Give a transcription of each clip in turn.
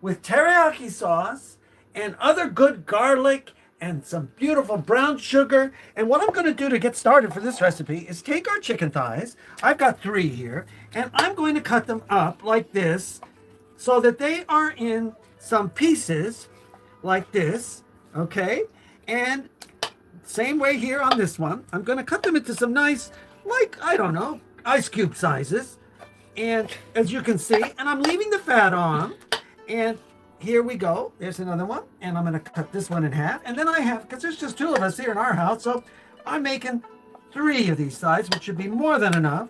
with teriyaki sauce and other good garlic and some beautiful brown sugar. And what I'm going to do to get started for this recipe is take our chicken thighs. I've got 3 here, and I'm going to cut them up like this so that they are in some pieces like this, okay? And same way here on this one. I'm going to cut them into some nice, like, I don't know, ice cube sizes. And as you can see, and I'm leaving the fat on. And here we go. There's another one. And I'm going to cut this one in half. And then I have, because there's just 2 of us here in our house, so I'm making 3 of these sides, which should be more than enough.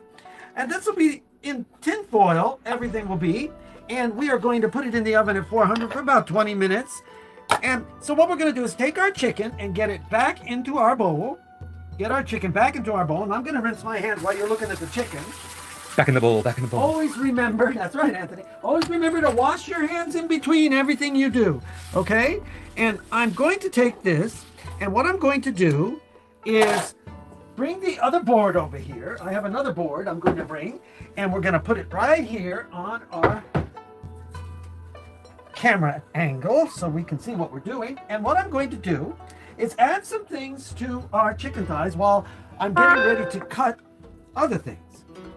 And this will be in tin foil, everything will be. And we are going to put it in the oven at 400 for about 20 minutes. And so what we're going to do is take our chicken and get it back into our bowl. Get our chicken back into our bowl. And I'm going to rinse my hands while you're looking at the chicken. Back in the bowl, back in the bowl. Always remember, that's right, Anthony. Always remember to wash your hands in between everything you do, okay? And I'm going to take this, and what I'm going to do is bring the other board over here. I have another board I'm going to bring, and we're going to put it right here on our camera angle so we can see what we're doing. And what I'm going to do is add some things to our chicken thighs while I'm getting ready to cut other things.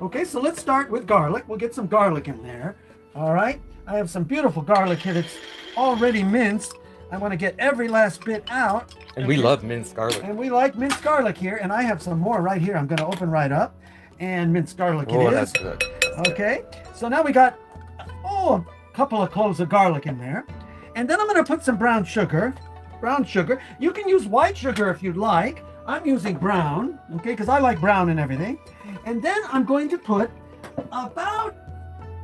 Okay, so let's start with garlic. We'll get some garlic in there. All right, I have some beautiful garlic here that's already minced. I want to get every last bit out. And we love minced garlic. And we like minced garlic here. And I have some more right here. I'm going to open right up. And minced garlic it is. That's good. Okay, so now we got, a couple of cloves of garlic in there. And then I'm going to put some brown sugar. Brown sugar. You can use white sugar if you'd like. I'm using brown, okay, because I like brown and everything. And then I'm going to put about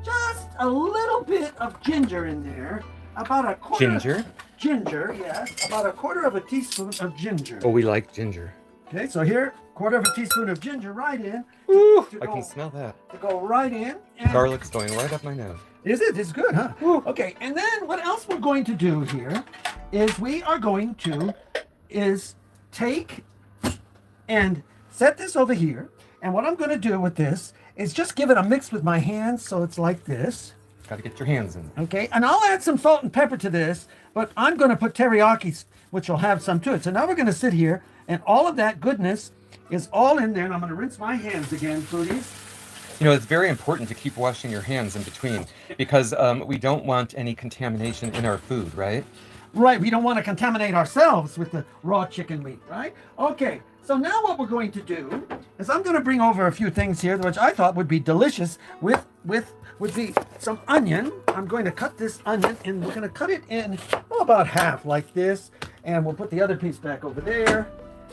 just a little bit of ginger in there. About a quarter. Ginger? Ginger, yes. About a quarter of a teaspoon of ginger. Oh, we like ginger. Okay, so here, quarter of a teaspoon of ginger right in. Ooh, I can smell that. To go right in. And Garlic's going right up my nose. Is it? It's good, huh? Ooh. Okay, and then what else we're going to do here is we are going to take and set this over here. And what I'm going to do with this is just give it a mix with my hands so it's like this. Got to get your hands in there. Okay, and I'll add some salt and pepper to this, but I'm going to put teriyaki, which will have some to it. So now we're going to sit here, and all of that goodness is all in there. And I'm going to rinse my hands again, foodies. You know, it's very important to keep washing your hands in between because we don't want any contamination in our food, right? Right, we don't want to contaminate ourselves with the raw chicken meat, right? Okay, so now what we're going to do is I'm going to bring over a few things here, which I thought would be delicious with some onion. I'm going to cut this onion, and we're going to cut it in about half like this, and we'll put the other piece back over there.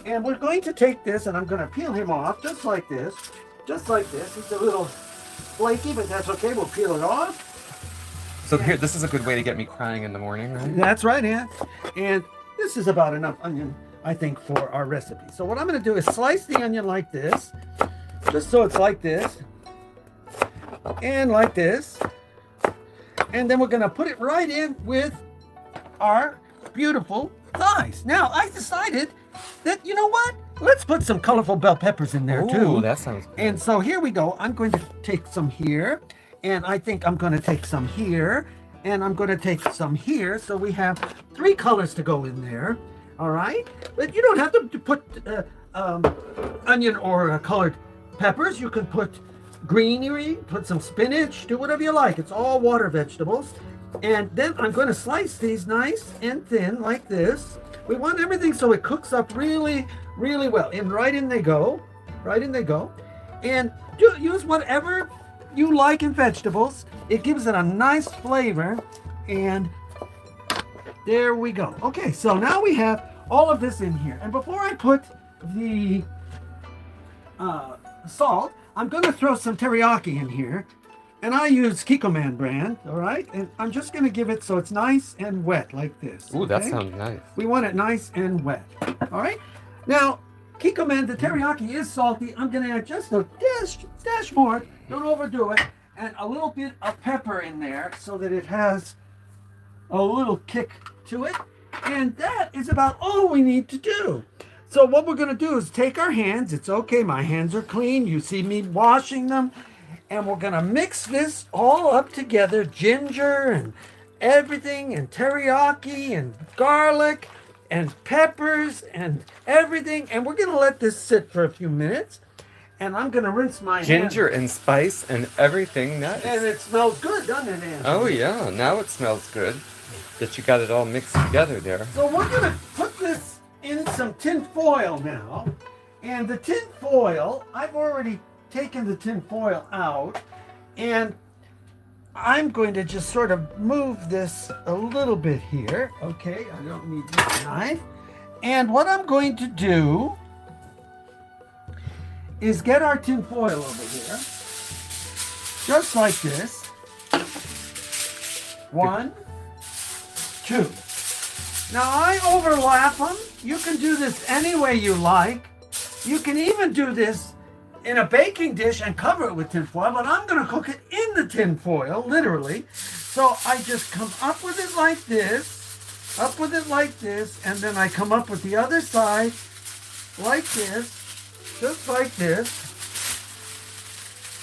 And we're going to take this, and I'm going to peel him off just like this. Just like this. It's a little flaky, but that's okay. We'll peel it off. So here, this is a good way to get me crying in the morning, right? That's right, yeah. And this is about enough onion, I think, for our recipe. So what I'm going to do is slice the onion like this, just so it's like this, and like this. And then we're going to put it right in with our beautiful thighs. Now, I decided that, you know what? Let's put some colorful bell peppers in there, too. Oh, that sounds good. And so here we go. I'm going to take some here. And I think I'm going to take some here. And I'm going to take some here. So we have 3 colors to go in there. All right? But you don't have to put onion or colored peppers. You can put greenery, put some spinach, do whatever you like. It's all water vegetables. And then I'm going to slice these nice and thin like this. We want everything so it cooks up really, really well. And right in they go. Right in they go. And use whatever you like in vegetables. It gives it a nice flavor. And there we go. Okay, so now we have all of this in here. And before I put the salt, I'm going to throw some teriyaki in here. And I use Kikkoman brand, all right? And I'm just going to give it so it's nice and wet like this. Ooh, that okay? sounds nice. We want it nice and wet, all right? Now, Kikkoman, the teriyaki is salty. I'm going to add just a dash more. Don't overdo it. And a little bit of pepper in there so that it has a little kick to it. And that is about all we need to do. So what we're going to do is take our hands. It's okay. My hands are clean. You see me washing them. And we're going to mix this all up together, ginger everything and teriyaki and garlic and peppers and everything. And we're going to let this sit for a few minutes. And I'm going to rinse my Ginger hands. and spice and everything. Nice. And it smells good, doesn't it, Anthony? Oh yeah, now it smells good. That you got it all mixed together there. So we're going to put this in some tin foil now. And the tin foil, I've already taken the tin foil out. And I'm going to just sort of move this a little bit here. Okay, I don't need this knife. And what I'm going to do is get our tin foil over here, just like this. 1, 2. Now I overlap them. You can do this any way you like. You can even do this in a baking dish and cover it with tin foil, but I'm going to cook it in the tin foil, literally. So I just come up with it like this, up with it like this, and then I come up with the other side like this. Just like this,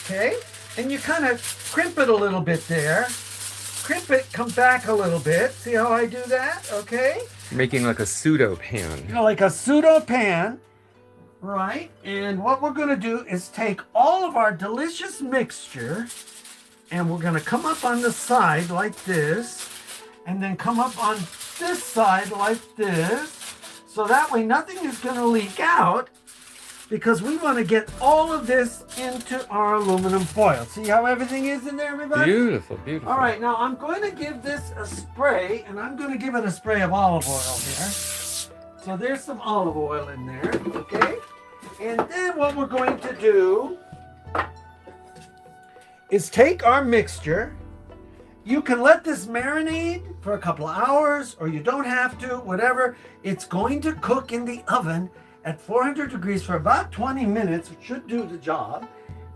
okay? And you kind of crimp it a little bit there. Crimp it, come back a little bit. See how I do that, okay? Making like a pseudo pan. You know, like a pseudo pan, right? And what we're gonna do is take all of our delicious mixture and we're gonna come up on the side like this and then come up on this side like this. So that way nothing is gonna leak out, because we want to get all of this into our aluminum foil. See how everything is in there, everybody? Beautiful, beautiful. All right, now I'm going to give this a spray, and I'm going to give it a spray of olive oil here. So there's some olive oil in there, okay? And then what we're going to do is take our mixture. You can let this marinate for a couple of hours, or you don't have to, whatever. It's going to cook in the oven at 400 degrees for about 20 minutes. It should do the job.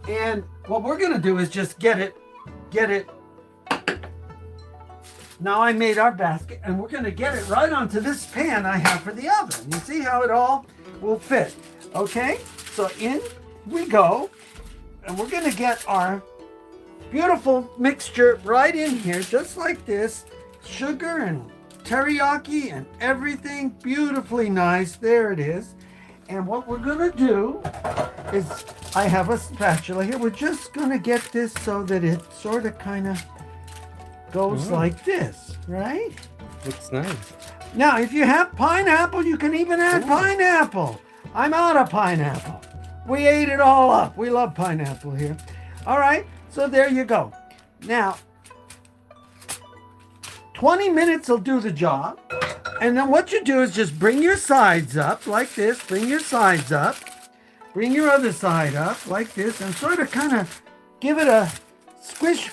And what we're gonna do is just get it. Now I made our basket and we're gonna get it right onto this pan I have for the oven. You see how it all will fit, okay? So in we go, and we're gonna get our beautiful mixture right in here, just like this. Sugar and teriyaki and everything, beautifully nice. There it is. And what we're gonna do is, I have a spatula here. We're just gonna get this so that it sort of kind of goes like this, right? Looks nice. Now, if you have pineapple, you can even add pineapple. I'm out of pineapple. We ate it all up. We love pineapple here. All right, so there you go. Now, 20 minutes will do the job. And then what you do is just bring your sides up like this. Bring your sides up. Bring your other side up like this, and sort of kind of give it a squish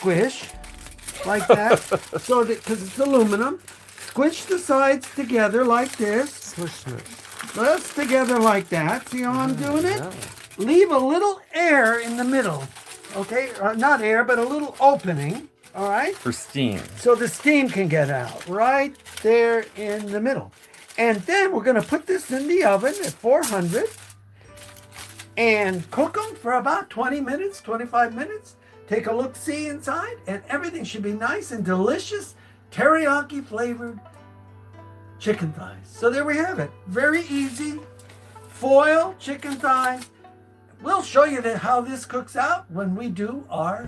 like that. So that, because it's aluminum, squish the sides together like this. Smush. Let's together like that. See how I'm doing it? Yeah. Leave a little air in the middle. Okay, not air, but a little opening. All right. For steam. So the steam can get out right there in the middle. And then we're going to put this in the oven at 400 and cook them for about 20 minutes, 25 minutes. Take a look-see inside, and everything should be nice and delicious, teriyaki flavored chicken thighs. So there we have it. Very easy. Foil chicken thighs. We'll show you how this cooks out when we do our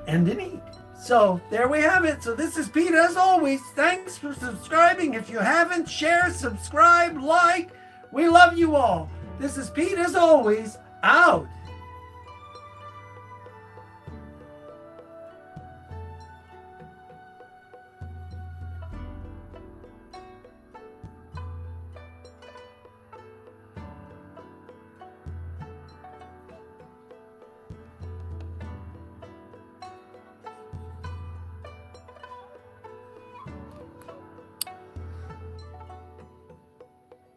end and eat. So there we have it. So this is Pete as always. Thanks for subscribing. If you haven't, share, subscribe, like. We love you all. This is Pete as always. Out.